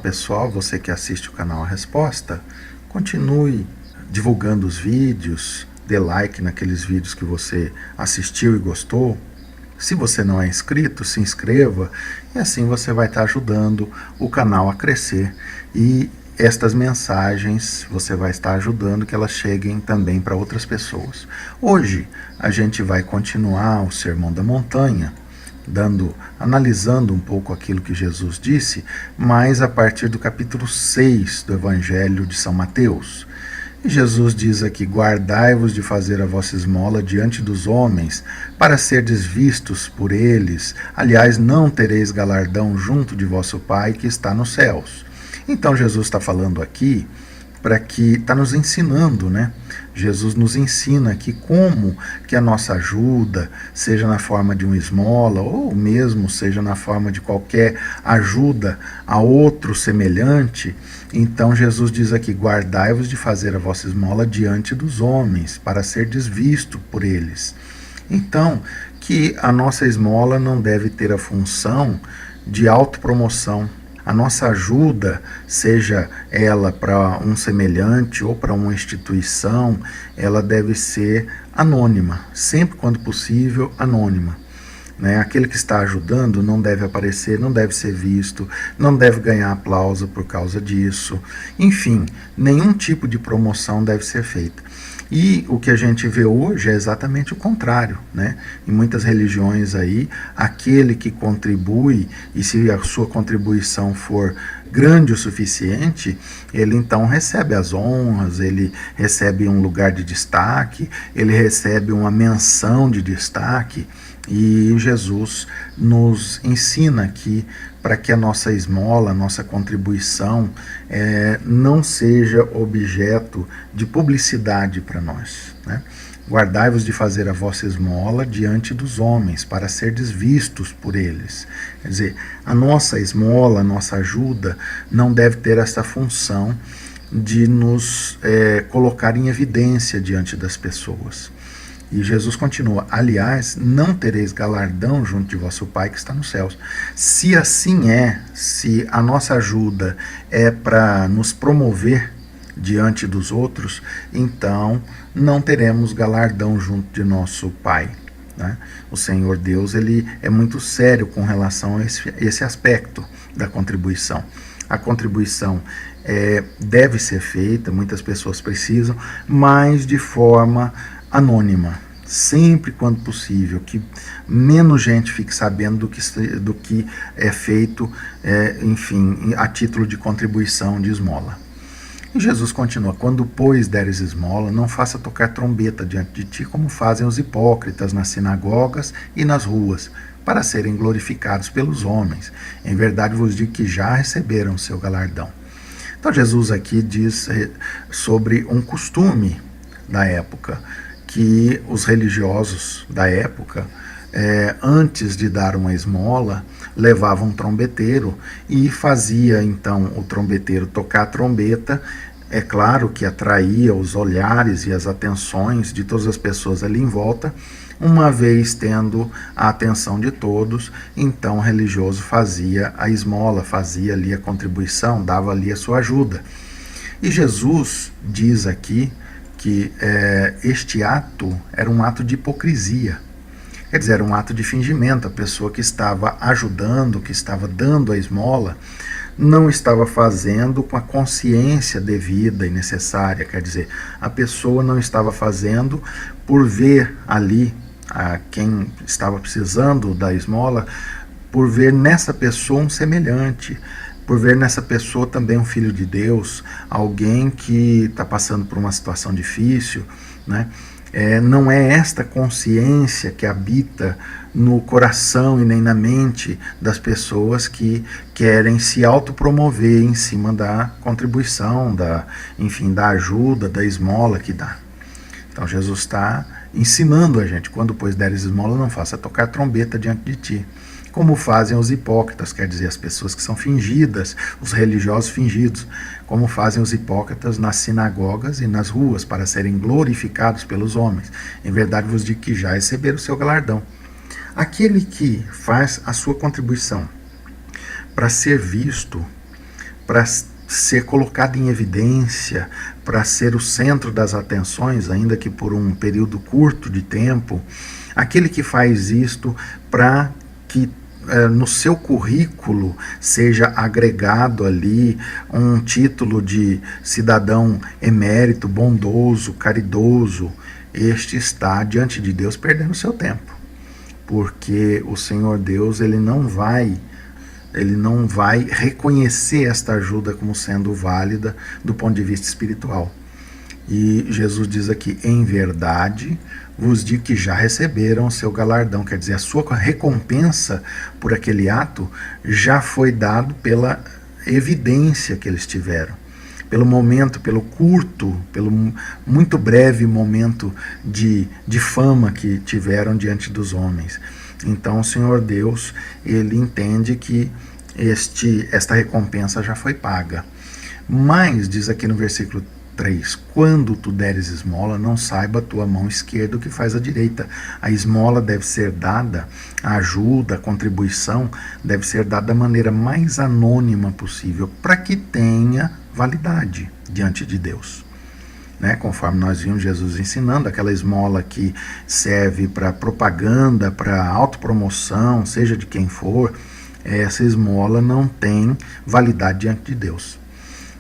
pessoal, você que assiste o canal A Resposta, continue divulgando os vídeos, dê like naqueles vídeos que você assistiu e gostou. Se você não é inscrito, se inscreva e assim você vai estar ajudando o canal a crescer e estas mensagens você vai estar ajudando que elas cheguem também para outras pessoas. Hoje a gente vai continuar o Sermão da Montanha, analisando um pouco aquilo que Jesus disse, mas a partir do capítulo 6 do Evangelho de São Mateus. E Jesus diz aqui: guardai-vos de fazer a vossa esmola diante dos homens, para serdes vistos por eles. Aliás, não tereis galardão junto de vosso Pai que está nos céus. Então Jesus está falando aqui está nos ensinando, né? Jesus nos ensina aqui como que a nossa ajuda, seja na forma de uma esmola ou mesmo seja na forma de qualquer ajuda a outro semelhante. Então Jesus diz aqui: guardai-vos de fazer a vossa esmola diante dos homens, para serdes visto por eles. Então, que a nossa esmola não deve ter a função de autopromoção. A nossa ajuda, seja ela para um semelhante ou para uma instituição, ela deve ser anônima, sempre quando possível anônima. Aquele que está ajudando não deve aparecer, não deve ser visto, não deve ganhar aplauso por causa disso. Enfim, nenhum tipo de promoção deve ser feita. E o que a gente vê hoje é exatamente o contrário, né? Em muitas religiões aí, aquele que contribui, e se a sua contribuição for grande o suficiente, ele então recebe as honras, ele recebe um lugar de destaque, ele recebe uma menção de destaque. E Jesus nos ensina aqui para que a nossa esmola, a nossa contribuição não seja objeto de publicidade para nós, né? Guardai-vos de fazer a vossa esmola diante dos homens, para serdes vistos por eles. Quer dizer, a nossa esmola, a nossa ajuda, não deve ter essa função de nos colocar em evidência diante das pessoas. E Jesus continua: aliás, não tereis galardão junto de vosso Pai que está nos céus. Se assim se a nossa ajuda é para nos promover diante dos outros, então não teremos galardão junto de nosso Pai, né? O Senhor Deus, ele é muito sério com relação a esse aspecto da contribuição. A contribuição deve ser feita, muitas pessoas precisam, mas de forma anônima, sempre quando possível, que menos gente fique sabendo do que é feito, enfim, a título de contribuição, de esmola. E Jesus continua: quando, pois, deres esmola, não faça tocar trombeta diante de ti, como fazem os hipócritas nas sinagogas e nas ruas, para serem glorificados pelos homens. Em verdade vos digo que já receberam o seu galardão. Então Jesus aqui diz sobre um costume da época, que os religiosos da época, antes de dar uma esmola, levavam um trombeteiro e fazia então o trombeteiro tocar a trombeta. É claro que atraía os olhares e as atenções de todas as pessoas ali em volta. Uma vez tendo a atenção de todos, então o religioso fazia a esmola, fazia ali a contribuição, dava ali a sua ajuda. E Jesus diz aqui que este ato era um ato de hipocrisia. Quer dizer, era um ato de fingimento. A pessoa que estava ajudando, que estava dando a esmola, não estava fazendo com a consciência devida e necessária. Quer dizer, a pessoa não estava fazendo por ver ali a quem estava precisando da esmola, por ver nessa pessoa um semelhante, por ver nessa pessoa também um filho de Deus, alguém que está passando por uma situação difícil, né? Não é esta consciência que habita no coração e nem na mente das pessoas que querem se autopromover em cima da contribuição, da ajuda, da esmola que dá. Então Jesus está ensinando a gente: quando, pois, deres esmola, não faça tocar trombeta diante de ti, como fazem os hipócritas, quer dizer, as pessoas que são fingidas, os religiosos fingidos, como fazem os hipócritas nas sinagogas e nas ruas, para serem glorificados pelos homens. Em verdade vos digo que já receberam o seu galardão. Aquele que faz a sua contribuição para ser visto, para ser colocado em evidência, para ser o centro das atenções, ainda que por um período curto de tempo, aquele que faz isto para que no seu currículo seja agregado ali um título de cidadão emérito, bondoso, caridoso, este está diante de Deus perdendo seu tempo, porque o Senhor Deus ele não vai reconhecer esta ajuda como sendo válida do ponto de vista espiritual. E Jesus diz aqui, em verdade, vos digo que já receberam o seu galardão, quer dizer, a sua recompensa por aquele ato já foi dado pela evidência que eles tiveram, pelo momento, pelo curto, pelo muito breve momento de fama que tiveram diante dos homens. Então o Senhor Deus, ele entende que esta recompensa já foi paga. Mas, diz aqui no versículo 3, quando tu deres esmola, não saiba a tua mão esquerda o que faz a direita. A esmola deve ser dada, a ajuda, a contribuição deve ser dada da maneira mais anônima possível, para que tenha validade diante de Deus. Né? Conforme nós vimos Jesus ensinando, aquela esmola que serve para propaganda, para autopromoção, seja de quem for, essa esmola não tem validade diante de Deus.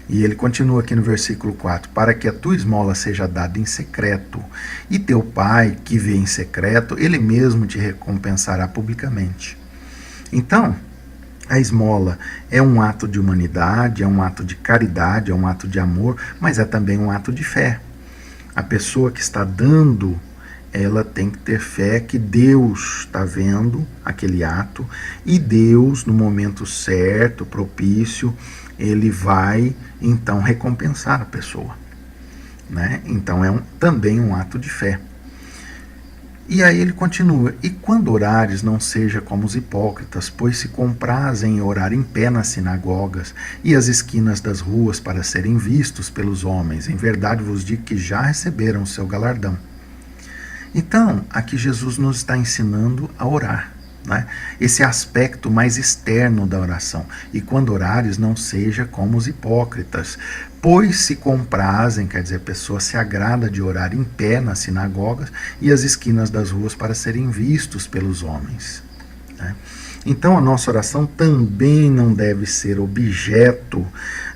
E ele continua aqui no versículo 4, para que a tua esmola seja dada em secreto, e teu pai, que vê em secreto, ele mesmo te recompensará publicamente. Então, a esmola é um ato de humanidade, é um ato de caridade, é um ato de amor, mas é também um ato de fé. A pessoa que está dando, ela tem que ter fé que Deus está vendo aquele ato, e Deus, no momento certo, propício, ele vai então recompensar a pessoa. Né? Então é também um ato de fé. E aí ele continua, e quando orares não seja como os hipócritas, pois se comprazem em orar em pé nas sinagogas e às esquinas das ruas para serem vistos pelos homens. Em verdade vos digo que já receberam o seu galardão. Então, aqui Jesus nos está ensinando a orar. Né? Esse aspecto mais externo da oração. E quando orares, não seja como os hipócritas, pois se comprazem, quer dizer, a pessoa se agrada de orar em pé nas sinagogas e as esquinas das ruas para serem vistos pelos homens. Né? Então a nossa oração também não deve ser objeto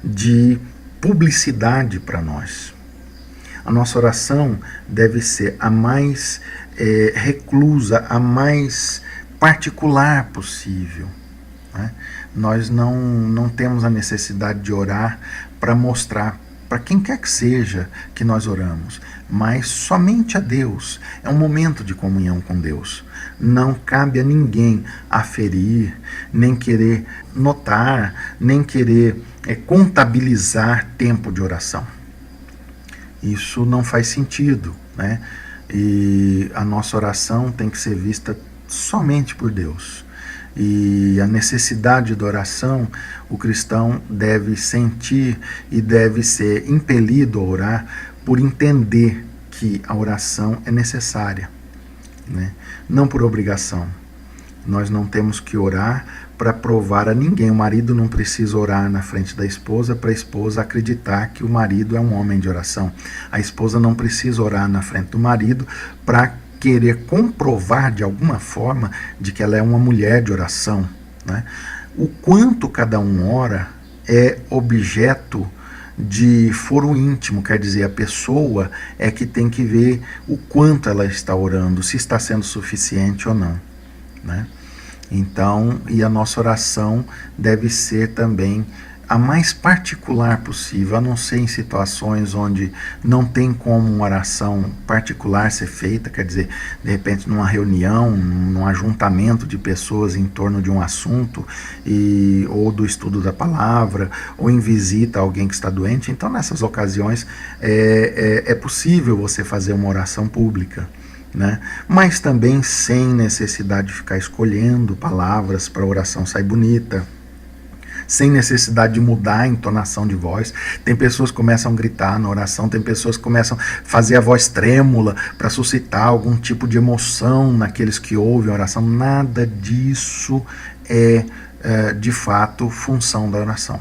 de publicidade para nós. A nossa oração deve ser a mais reclusa, a mais particular possível. Né? Nós não temos a necessidade de orar para mostrar para quem quer que seja que nós oramos, mas somente a Deus. É um momento de comunhão com Deus. Não cabe a ninguém aferir, nem querer notar, nem querer contabilizar tempo de oração. Isso não faz sentido, né? E a nossa oração tem que ser vista somente por Deus. E a necessidade da oração, o cristão deve sentir e deve ser impelido a orar por entender que a oração é necessária, né? Não por obrigação. Nós não temos que orar para provar a ninguém. O marido não precisa orar na frente da esposa para a esposa acreditar que o marido é um homem de oração. A esposa não precisa orar na frente do marido para querer comprovar de alguma forma de que ela é uma mulher de oração. Né? O quanto cada um ora é objeto de foro íntimo, quer dizer, a pessoa é que tem que ver o quanto ela está orando, se está sendo suficiente ou não. Né? Então, e a nossa oração deve ser também a mais particular possível, a não ser em situações onde não tem como uma oração particular ser feita, quer dizer, de repente numa reunião, num ajuntamento de pessoas em torno de um assunto, ou do estudo da palavra, ou em visita a alguém que está doente. Então, nessas ocasiões, é possível você fazer uma oração pública. Né? Mas também sem necessidade de ficar escolhendo palavras para a oração sair bonita, sem necessidade de mudar a entonação de voz. Tem pessoas que começam a gritar na oração, tem pessoas que começam a fazer a voz trêmula para suscitar algum tipo de emoção naqueles que ouvem a oração. Nada disso é de fato função da oração.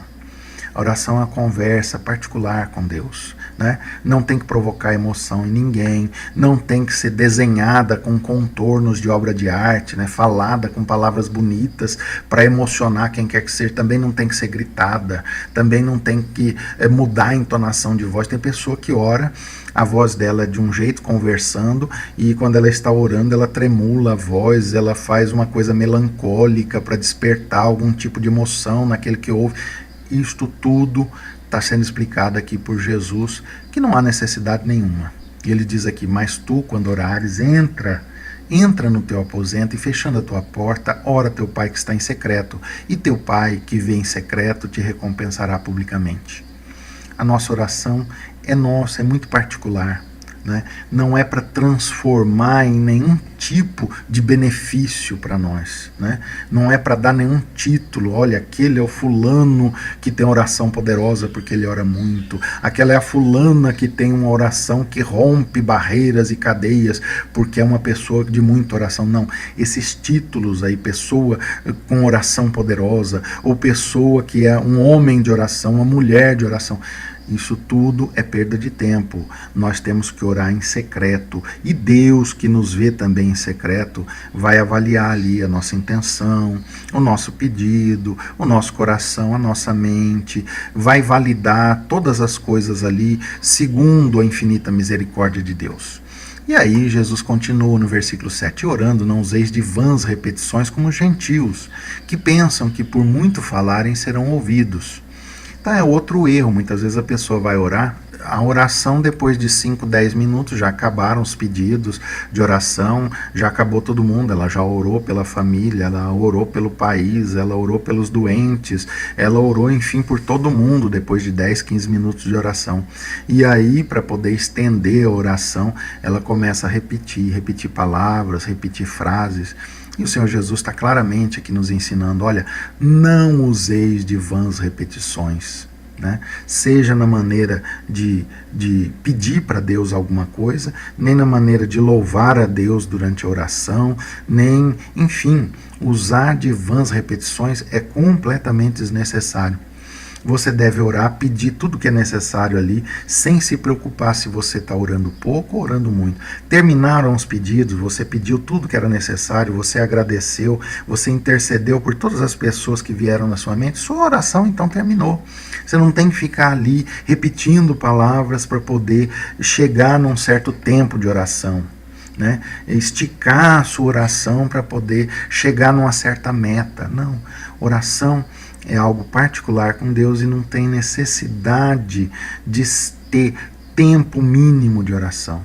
A oração é uma conversa particular com Deus, né? Não tem que provocar emoção em ninguém, não tem que ser desenhada com contornos de obra de arte, né? Falada com palavras bonitas para emocionar quem quer que seja, também não tem que ser gritada, também não tem que mudar a entonação de voz. Tem pessoa que ora, a voz dela é de um jeito conversando, e quando ela está orando ela tremula a voz, ela faz uma coisa melancólica para despertar algum tipo de emoção naquele que ouve. Isto tudo está sendo explicado aqui por Jesus, que não há necessidade nenhuma. E ele diz aqui: mas tu, quando orares, entra no teu aposento e, fechando a tua porta, ora teu pai que está em secreto, e teu pai que vê em secreto te recompensará publicamente. A nossa oração é nossa, é muito particular, né? Não é para transformar em nenhum tipo de benefício para nós, né? Não é para dar nenhum título. Olha, aquele é o fulano que tem oração poderosa porque ele ora muito, aquela é a fulana que tem uma oração que rompe barreiras e cadeias porque é uma pessoa de muita oração. Não, esses títulos aí, pessoa com oração poderosa, ou pessoa que é um homem de oração, uma mulher de oração, isso tudo é perda de tempo. Nós temos que orar em secreto, e Deus, que nos vê também em secreto, vai avaliar ali a nossa intenção, o nosso pedido, o nosso coração, a nossa mente, vai validar todas as coisas ali segundo a infinita misericórdia de Deus. E aí Jesus continua no versículo 7, orando não useis de vãs repetições como os gentios, que pensam que por muito falarem serão ouvidos. Então é outro erro. Muitas vezes a pessoa vai orar, a oração depois de 5, 10 minutos já acabaram os pedidos de oração, já acabou todo mundo, ela já orou pela família, ela orou pelo país, ela orou pelos doentes, ela orou, enfim, por todo mundo depois de 10, 15 minutos de oração. E aí, para poder estender a oração, ela começa a repetir palavras, repetir frases. E o Senhor Jesus está claramente aqui nos ensinando: olha, não useis de vãs repetições, né? Seja na maneira de pedir para Deus alguma coisa, nem na maneira de louvar a Deus durante a oração, nem, enfim, usar de vãs repetições é completamente desnecessário. Você deve orar, pedir tudo que é necessário ali, sem se preocupar se você está orando pouco ou orando muito. Terminaram os pedidos, você pediu tudo que era necessário, você agradeceu, você intercedeu por todas as pessoas que vieram na sua mente, sua oração então terminou. Você não tem que ficar ali repetindo palavras para poder chegar num certo tempo de oração, né? Esticar a sua oração para poder chegar numa certa meta. Não, oração é algo particular com Deus e não tem necessidade de ter tempo mínimo de oração.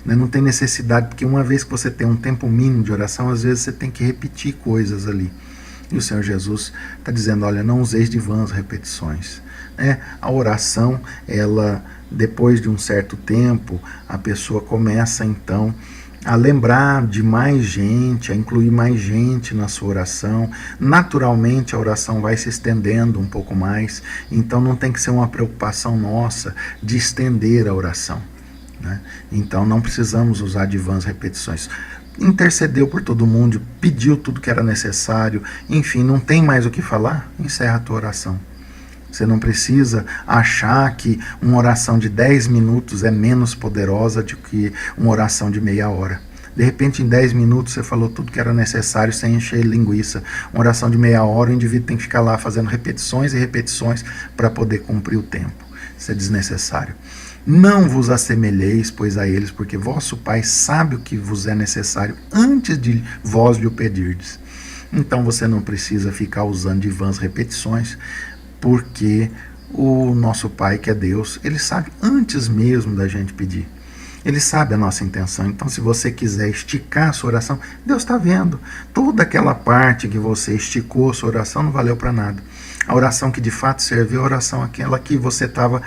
Não tem necessidade, porque uma vez que você tem um tempo mínimo de oração, às vezes você tem que repetir coisas ali. E o Senhor Jesus está dizendo: olha, não useis de vãs repetições. A oração, ela, depois de um certo tempo, a pessoa começa então a lembrar de mais gente, a incluir mais gente na sua oração. Naturalmente a oração vai se estendendo um pouco mais, então não tem que ser uma preocupação nossa de estender a oração, né? Então não precisamos usar de vãs repetições. Intercedeu por todo mundo, pediu tudo que era necessário, enfim, não tem mais o que falar, encerra a tua oração. Você não precisa achar que uma oração de 10 minutos é menos poderosa do que uma oração de meia hora. De repente, em 10 minutos, você falou tudo que era necessário sem encher linguiça. Uma oração de meia hora, o indivíduo tem que ficar lá fazendo repetições e repetições para poder cumprir o tempo. Isso é desnecessário. Não vos assemelheis, pois, a eles, porque vosso Pai sabe o que vos é necessário antes de vós lhe o pedirdes. Então você não precisa ficar usando de vãs repetições, porque o nosso Pai, que é Deus, ele sabe antes mesmo da gente pedir. Ele sabe a nossa intenção. Então, se você quiser esticar a sua oração, Deus está vendo. Toda aquela parte que você esticou a sua oração não valeu para nada. A oração que de fato serviu, a oração aquela que você estava,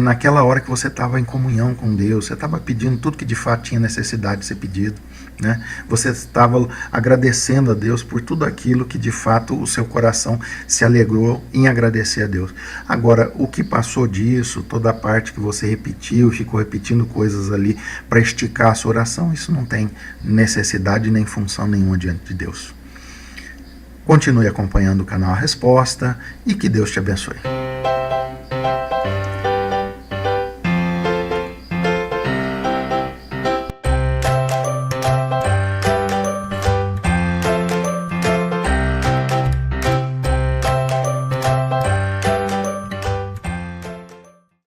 naquela hora que você estava em comunhão com Deus, você estava pedindo tudo que de fato tinha necessidade de ser pedido, né? Você estava agradecendo a Deus por tudo aquilo que de fato o seu coração se alegrou em agradecer a Deus. Agora, o que passou disso, toda a parte que você repetiu, ficou repetindo coisas ali para esticar a sua oração, isso não tem necessidade nem função nenhuma diante de Deus. Continue acompanhando o canal A Resposta e que Deus te abençoe.